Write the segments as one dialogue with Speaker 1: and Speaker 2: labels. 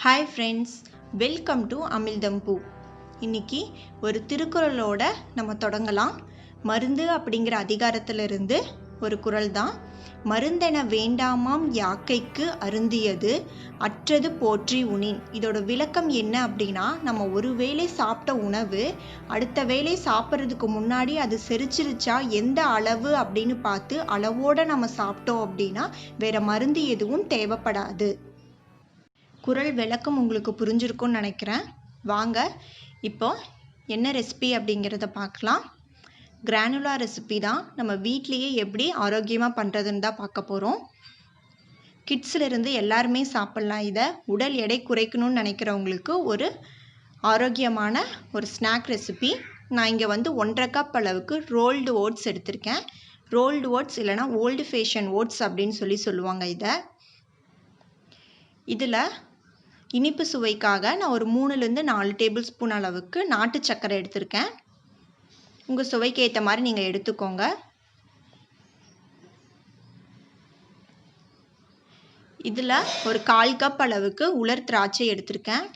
Speaker 1: Hi friends, welcome to Amizhthampoo. இன்னைக்கு ஒரு திருக்குறளோட நம்ம தொடங்கலாம். மருந்து அப்படிங்கிற அதிகாரத்திலிருந்து ஒரு குறள் தான். மருந்தென வேண்டாமாம் யாக்கைக்கு அருந்தியது அற்றது போற்றி உணின். இதோட விளக்கம் என்ன அப்படின்னா, நம்ம ஒரு வேளை சாப்பிட்ட உணவு அடுத்த வேளை சாப்பிட்றதுக்கு முன்னாடி அது செரிச்சிருச்சா எந்த அளவு அப்படின்னு பார்த்து அளவோடு நம்ம சாப்பிட்டோம் அப்படின்னா வேற மருந்து எதுவும் தேவைப்படாது. குறள் விளக்கம் உங்களுக்கு புரிஞ்சிருக்கும்னு நினைக்கிறேன். வாங்க இப்போ என்ன ரெசிபி அப்படிங்கிறத பார்க்கலாம். கிரானுலா ரெசிபி தான். நம்ம வீட்லேயே எப்படி ஆரோக்கியமாக பண்ணுறதுன்னு தான் பார்க்க போகிறோம். கிட்ஸ்லேருந்து எல்லாருமே சாப்பிட்லாம். இதை உடல் எடை குறைக்கணும்னு நினைக்கிறவங்களுக்கு ஒரு ஆரோக்கியமான ஒரு ஸ்நாக் ரெசிபி. நான் இங்கே 1.5 கப் அளவுக்கு ரோல்டு ஓட்ஸ் எடுத்திருக்கேன். ரோல்டு ஓட்ஸ் இல்லைனா ஓல்டு ஃபேஷன் ஓட்ஸ் அப்படின்னு சொல்லுவாங்க. இதில் இனிப்பு சுவைக்காக நான் ஒரு 3-4 டேபிள் ஸ்பூன் அளவுக்கு நாட்டு சர்க்கரை எடுத்திருக்கேன். உங்கள் சுவைக்கு ஏற்ற மாதிரி நீங்கள் எடுத்துக்கோங்க. இதில் ஒரு 1/4 கப் அளவுக்கு உலர் திராட்சை எடுத்திருக்கேன்.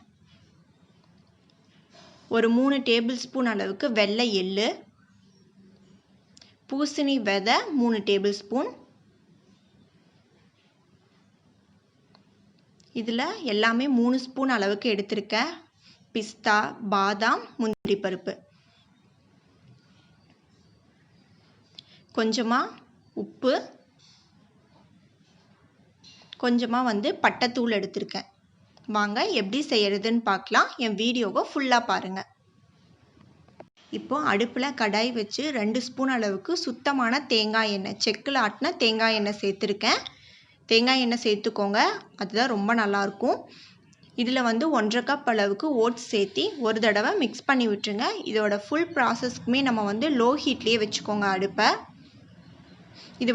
Speaker 1: ஒரு 3 டேபிள் ஸ்பூன் அளவுக்கு வெள்ளை எள்ளு, பூசணி விதை 3 டேபிள் ஸ்பூன். இதில் எல்லாமே 3 ஸ்பூன் அளவுக்கு எடுத்திருக்கேன். பிஸ்தா, பாதாம், முந்திரி பருப்பு, கொஞ்சமாக உப்பு, கொஞ்சமாக பட்டைத்தூள் எடுத்திருக்கேன். வாங்க எப்படி செய்யறதுன்னு பார்க்கலாம். என் வீடியோவை ஃபுல்லாக பாருங்கள். இப்போ அடுப்பில் கடாய் வச்சு 2 ஸ்பூன் அளவுக்கு சுத்தமான தேங்காய் எண்ணெய், செக்கில் ஆட்டின தேங்காய் எண்ணெய் சேர்த்துருக்கேன். தேங்காய் எண்ணெய் சேர்த்துக்கோங்க, அதுதான் ரொம்ப நல்லாயிருக்கும். இதில் 1.5 கப் அளவுக்கு ஓட்ஸ் சேர்த்தி ஒரு தடவை மிக்ஸ் பண்ணி விட்டுருங்க. இதோட ஃபுல் ப்ராசஸ்க்குமே நம்ம லோ ஹீட்லேயே வச்சுக்கோங்க அடுப்பை. இது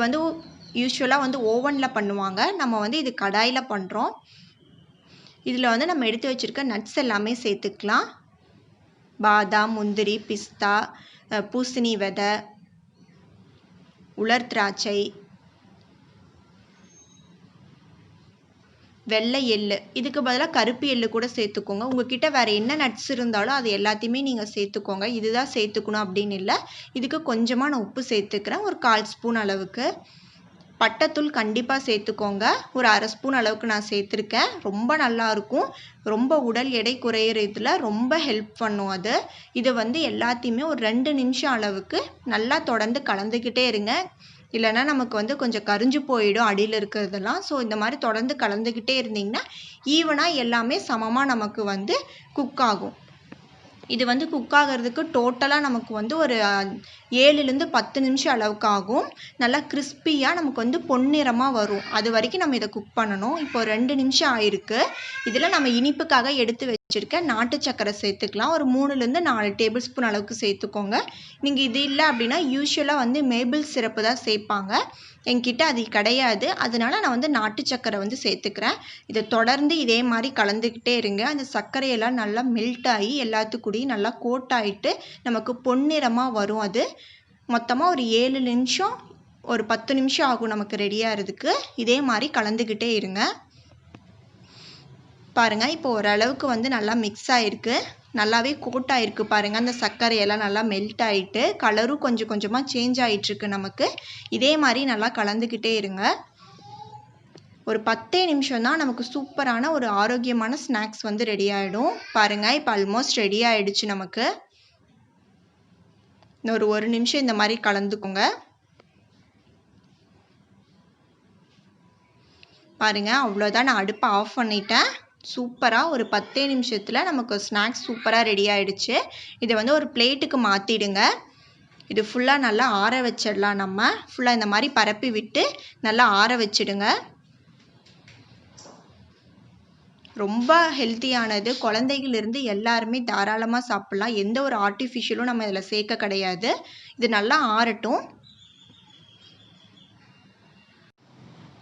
Speaker 1: யூஸ்வலாக ஓவனில் பண்ணுவாங்க. நம்ம இது கடாயில் பண்ணுறோம். இதில் நம்ம எடுத்து வச்சுருக்க நட்ஸ் எல்லாமே சேர்த்துக்கலாம். பாதாம், முந்திரி, பிஸ்தா, பூசணி விதை, உலர் திராட்சை, வெள்ளை எள்ளு. இதுக்கு பதிலாக கருப்பு எள்ளு கூட சேர்த்துக்கோங்க. உங்ககிட்ட வேறு என்ன நட்ஸ் இருந்தாலும் அது எல்லாத்தையுமே நீங்கள் சேர்த்துக்கோங்க. இதுதான் சேர்த்துக்கணும் அப்படின்னு இல்லை. இதுக்கு கொஞ்சமாக நான் உப்பு சேர்த்துக்கிறேன், ஒரு 1/4 ஸ்பூன் அளவுக்கு. பட்டைத்தூள் கண்டிப்பாக சேர்த்துக்கோங்க, ஒரு 1/2 ஸ்பூன் அளவுக்கு நான் சேர்த்துருக்கேன். ரொம்ப நல்லாயிருக்கும், ரொம்ப உடல் எடை குறையிறதுல ரொம்ப ஹெல்ப் பண்ணும் அது. இது எல்லாத்தையுமே ஒரு 2 நிமிஷம் அளவுக்கு நல்லா தொடர்ந்து கலந்துக்கிட்டே இருங்க. இல்லைன்னா நமக்கு கொஞ்சம் கரிஞ்சு போயிடும் அடியில் இருக்கிறதெல்லாம். ஸோ இந்த மாதிரி தொடர்ந்து கலந்துக்கிட்டே இருந்தீங்கன்னா ஈவனாக எல்லாமே சமமாக நமக்கு குக் ஆகும். இது குக் ஆகிறதுக்கு டோட்டலாக நமக்கு ஒரு 7-10 நிமிஷம் அளவுக்கு ஆகும். நல்லா கிறிஸ்பியாக நமக்கு பொன்னிறமாக வரும். அது வரைக்கும் நம்ம இதை குக் பண்ணணும். இப்போ 2 நிமிஷம் ஆயிருக்கு. இதில் நம்ம இனிப்புக்காக எடுத்து வச்சுருக்க நாட்டு சர்க்கரை சேர்த்துக்கலாம். ஒரு 3-4 டேபிள் ஸ்பூன் அளவுக்கு சேர்த்துக்கோங்க. நீங்கள் இது இல்லை அப்படின்னா யூஸ்வலாக மேபிள் சிரப்பு தான் சேர்ப்பாங்க. என்கிட்ட அது கிடையாது, அதனால நான் நாட்டு சர்க்கரை சேர்த்துக்கிறேன். இதை தொடர்ந்து இதே மாதிரி கலந்துக்கிட்டே இருங்க. அந்த சர்க்கரையெல்லாம் நல்லா மெல்ட் ஆகி எல்லாத்துக்கூடையும் நல்லா கோட் ஆகிட்டு நமக்கு பொன்னிறமாக வரும். அது மொத்தமாக ஒரு 7 நிமிஷம் ஒரு 10 நிமிஷம் ஆகும் நமக்கு ரெடியாகிறதுக்கு. இதே மாதிரி கலந்துக்கிட்டே இருங்க. பாருங்கள், இப்போ ஓரளவுக்கு நல்லா மிக்ஸ் ஆகிருக்கு, நல்லாவே கோட் ஆகிருக்கு. பாருங்கள், அந்த சர்க்கரையெல்லாம் நல்லா மெல்ட் ஆகிட்டு கலரும் கொஞ்சம் கொஞ்சமாக சேஞ்ச் ஆகிட்டுருக்கு நமக்கு. இதே மாதிரி நல்லா கலந்துக்கிட்டே இருங்க. ஒரு 10 நிமிஷம் தான் நமக்கு சூப்பரான ஒரு ஆரோக்கியமான ஸ்நாக்ஸ் ரெடி ஆகிடும். பாருங்கள், இப்போ ஆல்மோஸ்ட் ரெடி ஆகிடுச்சு நமக்கு. இன்னொரு 1 நிமிஷம் இந்த மாதிரி கலந்துக்கோங்க. பாருங்கள், அவ்வளோதான், நான் அடுப்பை ஆஃப் பண்ணிட்டேன். சூப்பராக ஒரு 10 நிமிஷத்தில் நமக்கு ஸ்நாக்ஸ் சூப்பராக ரெடி ஆகிடுச்சு. இதை ஒரு பிளேட்டுக்கு மாற்றிடுங்க. இது ஃபுல்லாக நல்லா ஆற வச்சிடலாம். நம்ம ஃபுல்லாக இந்த மாதிரி பரப்பி விட்டு நல்லா ஆற வச்சிடுங்க. ரொம்ப ஹெல்த்தியானது, குழந்தைகளிலிருந்து எல்லாருமே தாராளமாக சாப்பிட்லாம். எந்த ஒரு ஆர்டிஃபிஷியலும் நம்ம இதில் சேர்க்க கிடையாது. இது நல்லா ஆறட்டும்.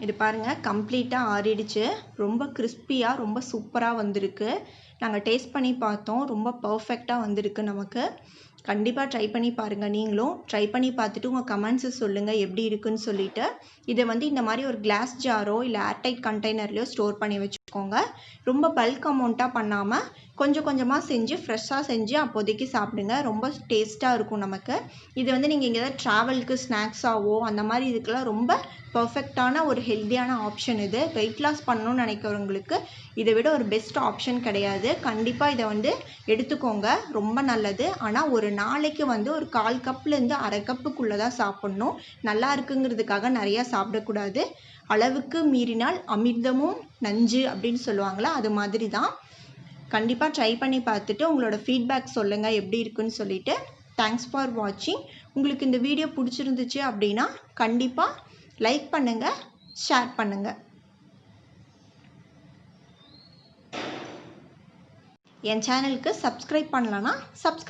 Speaker 1: இது பாருங்கள், கம்ப்ளீட்டாக ஆறிடுச்சு. ரொம்ப கிறிஸ்பியாக ரொம்ப சூப்பராக வந்திருக்கு. நாங்கள் டேஸ்ட் பண்ணி பார்த்தோம், ரொம்ப பர்ஃபெக்டாக வந்திருக்கு நமக்கு. கண்டிப்பாக ட்ரை பண்ணி பாருங்கள். நீங்களும் ட்ரை பண்ணி பார்த்துட்டு உங்கள் கமெண்ட்ஸை சொல்லுங்கள் எப்படி இருக்குன்னு சொல்லிட்டு. இதை இந்த மாதிரி ஒரு கிளாஸ் ஜாரோ இல்லை ஏர்டைட் கண்டெய்னர்லையோ ஸ்டோர் பண்ணி வச்சு ரொம்ப பல்க் அமௌண்ட்டாக பண்ணாமல் கொஞ்சம் கொஞ்சமாக செஞ்சு ஃப்ரெஷ்ஷாக செஞ்சு அப்போதைக்கு சாப்பிடுங்க. ரொம்ப டேஸ்ட்டாக இருக்கும் நமக்கு. இது வந்து நீங்கள் எங்கேயாவது ட்ராவலுக்கு ஸ்நாக்ஸாவோ அந்த மாதிரி இதுக்கெல்லாம் ரொம்ப பர்ஃபெக்டான ஒரு ஹெல்த்தியான ஆப்ஷன் இது. வெயிட் லாஸ் பண்ணணும்னு நினைக்கிறவங்களுக்கு இதை விட ஒரு பெஸ்ட் ஆப்ஷன் கிடையாது. கண்டிப்பாக இதை வந்து எடுத்துக்கோங்க, ரொம்ப நல்லது. ஆனால் ஒரு நாளைக்கு வந்து ஒரு 1/4 கப்லேருந்து 1/2 கப்புக்குள்ளே தான் சாப்பிட்ணும். நல்லா இருக்குங்கிறதுக்காக நிறையா சாப்பிடக்கூடாது. அளவுக்கு மீறினால் அமிர்தமும் நஞ்சு அப்படின்னு சொல்லுவாங்களா, அது மாதிரி தான். கண்டிப்பாக ட்ரை பண்ணி பார்த்துட்டு உங்களோட ஃபீட்பேக் சொல்லுங்கள் எப்படி இருக்குன்னு சொல்லிட்டு. தேங்க்ஸ் ஃபார் வாட்சிங். உங்களுக்கு இந்த வீடியோ பிடிச்சிருந்துச்சு அப்படின்னா கண்டிப்பாக லைக் பண்ணுங்கள், ஷேர் பண்ணுங்கள். என் சேனலுக்கு சப்ஸ்கிரைப் பண்ணலன்னா சப்ஸ்கிரைப்